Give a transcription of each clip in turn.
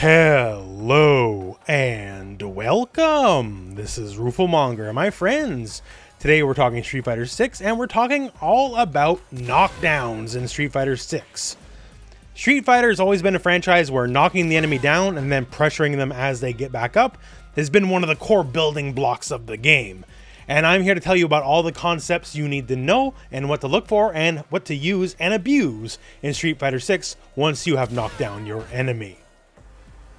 Hello and welcome. This is Rooflemonger, my friends. Today we're talking Street Fighter 6 and we're talking all about knockdowns in Street Fighter 6. Street Fighter has always been a franchise where knocking the enemy down and then pressuring them as they get back up has been one of the core building blocks of the game. And I'm here to tell you about all the concepts you need to know and what to look for and what to use and abuse in Street Fighter 6 once you have knocked down your enemy.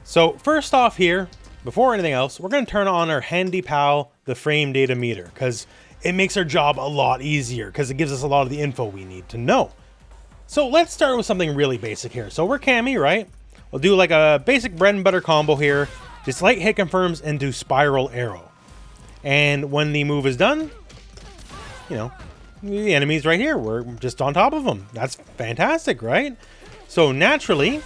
So first off here, before anything else, we're going to turn on our handy pal, the frame data meter, because it makes our job a lot easier because it gives us a lot of the info we need to know. So let's start with something really basic here. So we're Cammy, right? We'll do like a basic bread and butter combo here. Just light hit confirms into spiral arrow. And when the move is done, you know, the enemy's right here. We're just on top of them. That's fantastic, right? So naturally,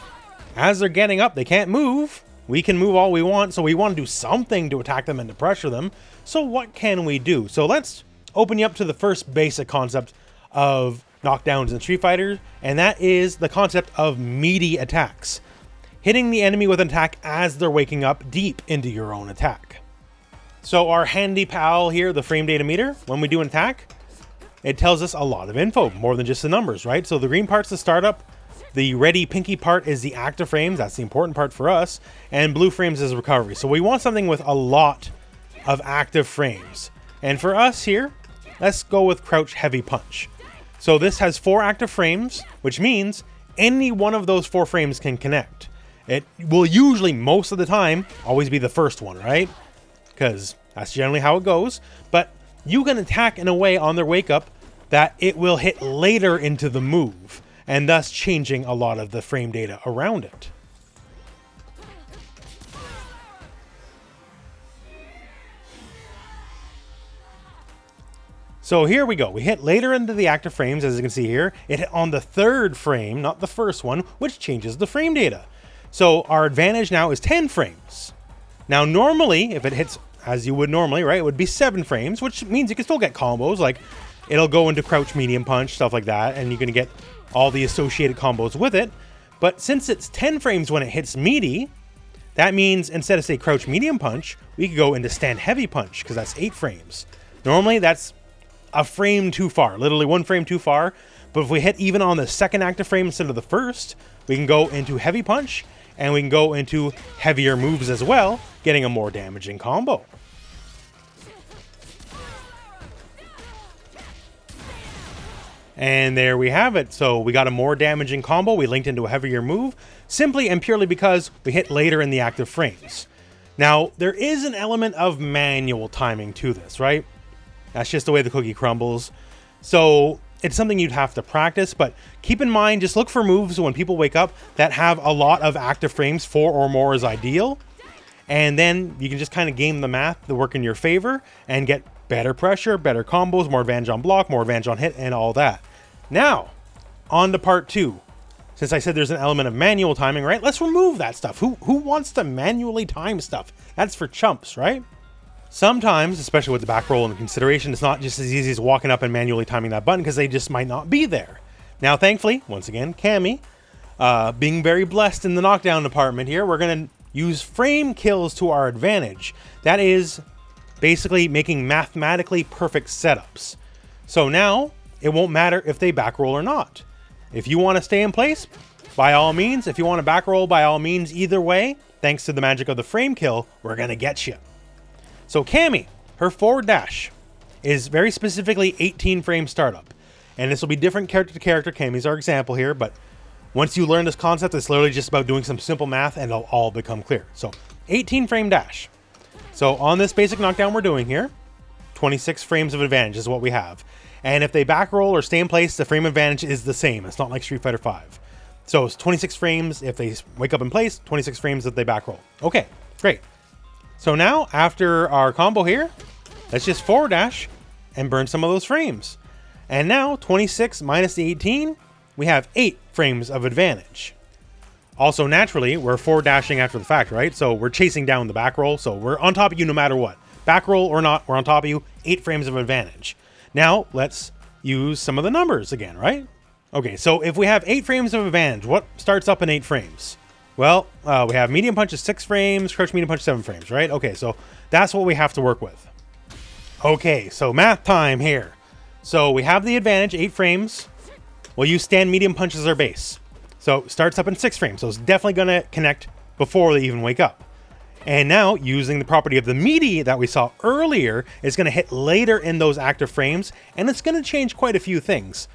as they're getting up, they can't move. We can move all we want, so we want to do something to attack them and to pressure them. So what can we do? So let's open you up to the first basic concept of knockdowns in Street Fighter, and that is the concept of meaty attacks. Hitting the enemy with an attack as they're waking up deep into your own attack. So our handy pal here, the frame data meter, when we do an attack, it tells us a lot of info, more than just the numbers, right? So the green part's the startup. The ready pinky part is the active frames. That's the important part for us. And blue frames is recovery. So we want something with a lot of active frames. And for us here, let's go with crouch heavy punch. So this has 4 active frames, which means any one of those 4 frames can connect. It will usually, most of the time, always be the first one, right? Because that's generally how it goes. But you can attack in a way on their wake up that it will hit later into the move, and thus changing a lot of the frame data around it. So here we go. We hit later into the active frames, as you can see here. It hit on the 3rd frame, not the first one, which changes the frame data. So our advantage now is 10 frames. Now normally, if it hits as you would normally, right, it would be 7 frames, which means you can still get combos, like it'll go into crouch medium punch, stuff like that, and you're going to get all the associated combos with it. But since it's 10 frames when it hits meaty, that means instead of say crouch medium punch, we could go into stand heavy punch, because that's 8 frames. Normally that's a frame too far, literally 1 frame too far. But if we hit even on the 2nd active frame instead of the 1st, we can go into heavy punch, and we can go into heavier moves as well, getting a more damaging combo. And there we have it. So we got a more damaging combo. We linked into a heavier move simply and purely because we hit later in the active frames. Now, there is an element of manual timing to this, right? That's just the way the cookie crumbles. So it's something you'd have to practice, but keep in mind, just look for moves when people wake up that have a lot of active frames. 4 or more is ideal. And then you can just kind of game the math to work in your favor and get better pressure, better combos, more advantage on block, more advantage on hit, and all that. Now, on to part 2. Since I said there's an element of manual timing, right? Let's remove that stuff. Who wants to manually time stuff? That's for chumps, right? Sometimes, especially with the back roll and consideration, it's not just as easy as walking up and manually timing that button because they just might not be there. Now, thankfully, once again, Cammy, being very blessed in the knockdown department here, we're going to use frame kills to our advantage. That is basically making mathematically perfect setups. So now, it won't matter if they back roll or not. If you want to stay in place, by all means. If you want to back roll, by all means. Either way, thanks to the magic of the frame kill, we're going to get you. So Cammy, her forward dash is very specifically 18 frame startup. And this will be different character to character. Cammy's our example here, but once you learn this concept, it's literally just about doing some simple math and it'll all become clear. So 18 frame dash. So on this basic knockdown we're doing here, 26 frames of advantage is what we have. And if they back roll or stay in place, the frame advantage is the same. It's not like Street Fighter 5. So it's 26 frames if they wake up in place, 26 frames if they back roll. Okay, great. So now, after our combo here, let's just forward dash and burn some of those frames. And now, 26 minus the 18, we have 8 frames of advantage. Also, naturally, we're forward dashing after the fact, right? So we're chasing down the back roll, so we're on top of you no matter what. Back roll or not, we're on top of you, 8 frames of advantage. Now, let's use some of the numbers again, right? Okay, so if we have 8 frames of advantage, what starts up in 8 frames? Well, we have medium punch is 6 frames, crouch medium punch 7 frames, right? Okay, so that's what we have to work with. Okay, so math time here. So we have the advantage, 8 frames. We'll use stand medium punch as our base. So it starts up in 6 frames, so it's definitely going to connect before they even wake up. And now, using the property of the meaty that we saw earlier, it's going to hit later in those active frames, and it's going to change quite a few things.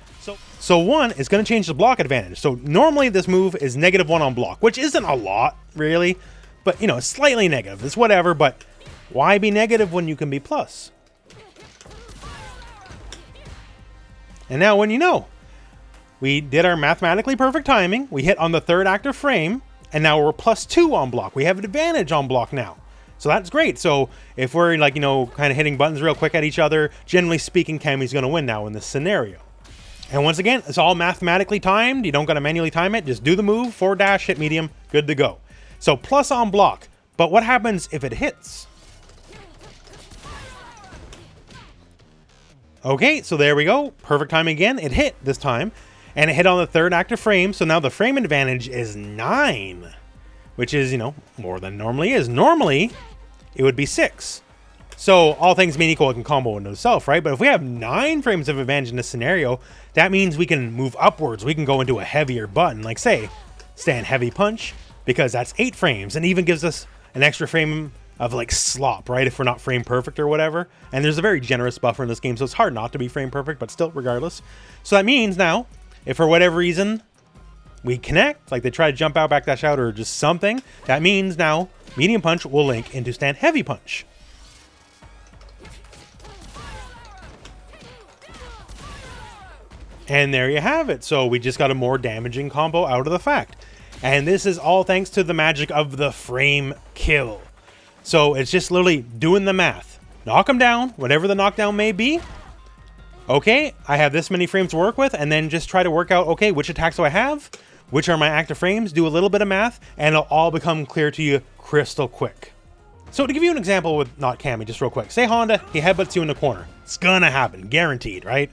So one, it's going to change the block advantage. So normally this move is -1 on block, which isn't a lot, really. But, you know, it's slightly negative. It's whatever, but why be negative when you can be plus? And now when you know, we did our mathematically perfect timing. We hit on the 3rd active frame, and now we're +2 on block. We have an advantage on block now. So that's great. So if we're like, you know, kind of hitting buttons real quick at each other, generally speaking, Cammy's going to win now in this scenario. And once again, it's all mathematically timed. You don't got to manually time it. Just do the move, forward dash, hit medium, good to go. So plus on block. But what happens if it hits? Okay, so there we go. Perfect time again. It hit this time. And it hit on the 3rd active frame. So now the frame advantage is 9. Which is, you know, more than normally is. Normally, it would be 6. So all things being equal, it can combo into itself, right? But if we have 9 frames of advantage in this scenario, that means we can move upwards. We can go into a heavier button, like say, stand heavy punch, because that's 8 frames, and even gives us an extra frame of like slop, right? If we're not frame perfect or whatever. And there's a very generous buffer in this game, so it's hard not to be frame perfect, but still, regardless. So that means now, if for whatever reason we connect, like they try to jump out, backdash out, or just something, that means now medium punch will link into stand heavy punch. And there you have it. So we just got a more damaging combo out of the fact. And this is all thanks to the magic of the frame kill. So it's just literally doing the math. Knock them down, whatever the knockdown may be. Okay, I have this many frames to work with, and then just try to work out, okay, which attacks do I have? Which are my active frames? Do a little bit of math, and it'll all become clear to you crystal quick. So to give you an example with not Cammy, just real quick. Say Honda, he headbutts you in the corner. It's gonna happen, guaranteed, right?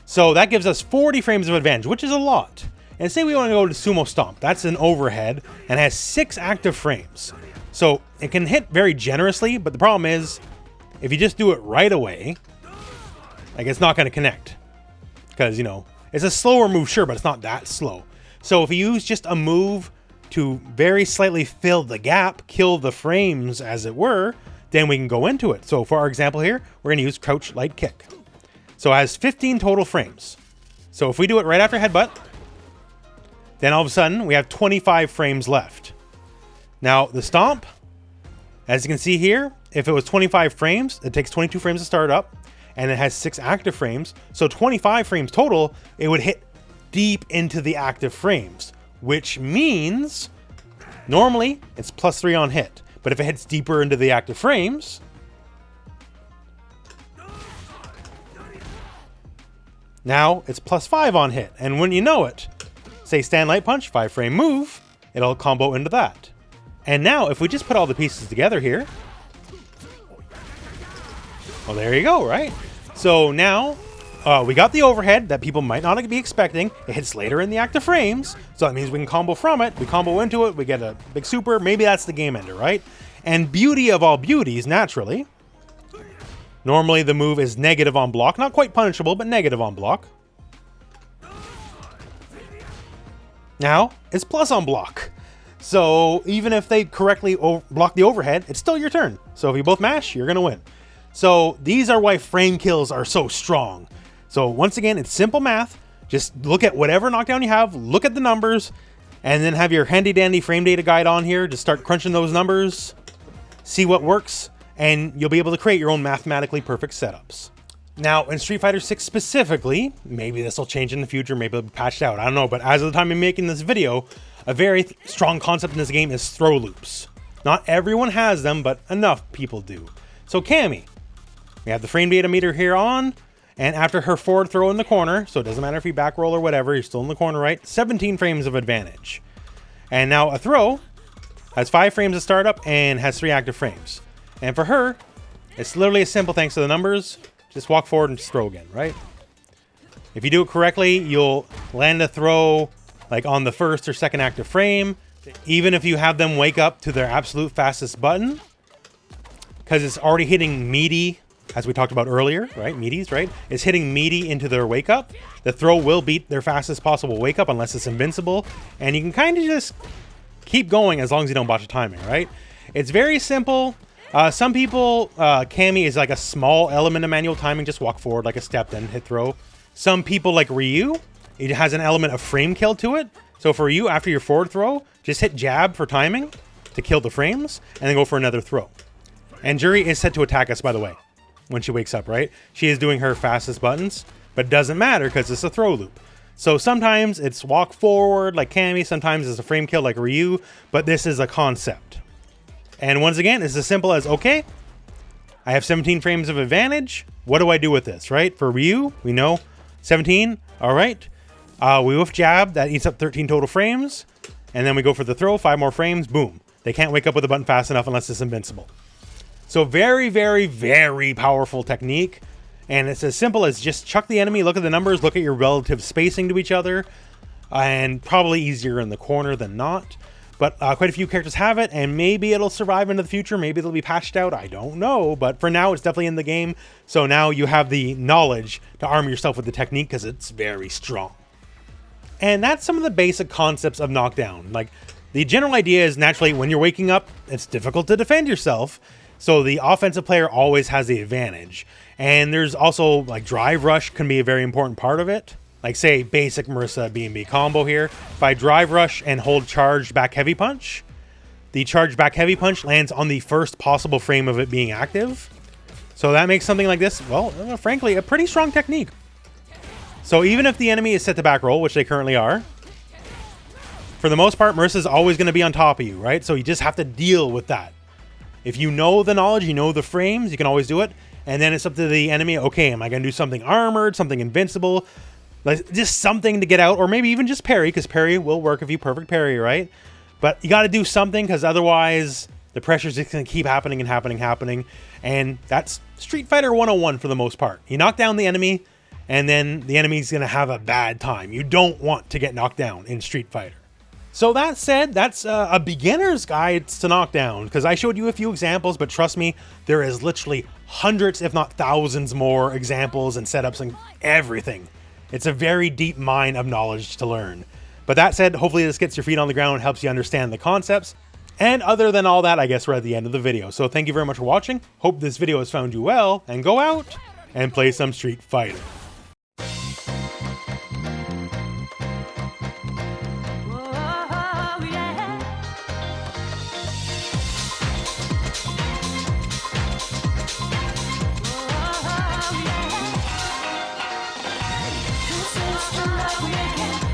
So that gives us 40 frames of advantage, which is a lot. And say we want to go to Sumo Stomp. That's an overhead and has 6 active frames. So it can hit very generously, but the problem is, if you just do it right away, like it's not going to connect. Because, you know, it's a slower move, sure, but it's not that slow. So if you use just a move to very slightly fill the gap, kill the frames as it were, then we can go into it. So for our example here, we're going to use Crouch Light Kick. So it has 15 total frames. So if we do it right after headbutt, then all of a sudden we have 25 frames left. Now the stomp, as you can see here, if it was 25 frames, it takes 22 frames to start up, and it has 6 active frames. So 25 frames total, it would hit deep into the active frames, which means normally it's +3 on hit. But if it hits deeper into the active frames, now it's +5 on hit. And when you know it, say stand light punch, 5 frame move, it'll combo into that. And now if we just put all the pieces together here, well, there you go, right? So now we got the overhead that people might not be expecting. It hits later in the active frames, so that means we can combo from it. We combo into it, we get a big super. Maybe that's the game ender, right? And beauty of all beauties, naturally, normally the move is negative on block. Not quite punishable, but negative on block. Now, it's plus on block. So even if they correctly block the overhead, it's still your turn. So if you both mash, you're going to win. So these are why frame kills are so strong. So once again, it's simple math. Just look at whatever knockdown you have, look at the numbers, and then have your handy dandy frame data guide on here. Just start crunching those numbers, see what works, and you'll be able to create your own mathematically perfect setups. Now, in Street Fighter 6 specifically, maybe this will change in the future, maybe it'll be patched out, I don't know, but as of the time I'm making this video, a very strong concept in this game is throw loops. Not everyone has them, but enough people do. So Cammy, we have the frame data meter here on, and after her forward throw in the corner, so it doesn't matter if you back roll or whatever, you're still in the corner, right? 17 frames of advantage. And now a throw has 5 frames of startup and has 3 active frames. And for her, it's literally a simple thanks to the numbers. Just walk forward and just throw again, right? If you do it correctly, you'll land a throw like on the first or second active frame, Even if you have them wake up to their absolute fastest button, because it's already hitting meaty, as we talked about earlier, right? Meaties, right? It's hitting meaty into their wake up. The throw will beat their fastest possible wake up unless it's invincible. And you can kind of just keep going as long as you don't botch the timing, right? It's very simple. Some people, Cammy is like a small element of manual timing. Just walk forward like a step, then hit throw. Some people like Ryu, it has an element of frame kill to it. So for you, after your forward throw, just hit jab for timing to kill the frames, and then go for another throw. And Juri is set to attack us, by the way, when she wakes up, right? She is doing her fastest buttons, but it doesn't matter because it's a throw loop. So sometimes it's walk forward like Cammy, sometimes it's a frame kill like Ryu, but this is a concept. And once again, it's as simple as, okay, I have 17 frames of advantage. What do I do with this, right? For Ryu, we know 17, all right. We whiff jab, that eats up 13 total frames. And then we go for the throw, 5 more frames, boom. They can't wake up with the button fast enough unless it's invincible. So very, very, very powerful technique. And it's as simple as just chuck the enemy, look at the numbers, look at your relative spacing to each other. And probably easier in the corner than not. But quite a few characters have it, and maybe it'll survive into the future. Maybe it'll be patched out. I don't know. But for now, it's definitely in the game. So now you have the knowledge to arm yourself with the technique because it's very strong. And that's some of the basic concepts of knockdown. Like, the general idea is naturally when you're waking up, it's difficult to defend yourself. So the offensive player always has the advantage. And there's also, like, drive rush can be a very important part of it. Like, say, basic Marisa B&B combo here. If I drive rush and hold charged back heavy punch, the charged back heavy punch lands on the first possible frame of it being active. So that makes something like this, well, frankly, a pretty strong technique. So even if the enemy is set to back roll, which they currently are, for the most part, Marisa's always going to be on top of you, right? So you just have to deal with that. If you know the knowledge, you know the frames, you can always do it. And then it's up to the enemy, okay, am I going to do something armored, something invincible? Like, just something to get out, or maybe even just parry, because parry will work if you perfect parry, right? But you got to do something, because otherwise the pressure's just going to keep happening and happening. And that's Street Fighter 101 for the most part. You knock down the enemy, and then the enemy's going to have a bad time. You don't want to get knocked down in Street Fighter. So that said, that's a beginner's guide to knockdown, because I showed you a few examples, but trust me, there is literally hundreds, if not thousands more examples and setups and everything. It's a very deep mine of knowledge to learn. But that said, hopefully this gets your feet on the ground and helps you understand the concepts. And other than all that, I guess we're at the end of the video. So thank you very much for watching. Hope this video has found you well, and go out and play some Street Fighter. This is the love making.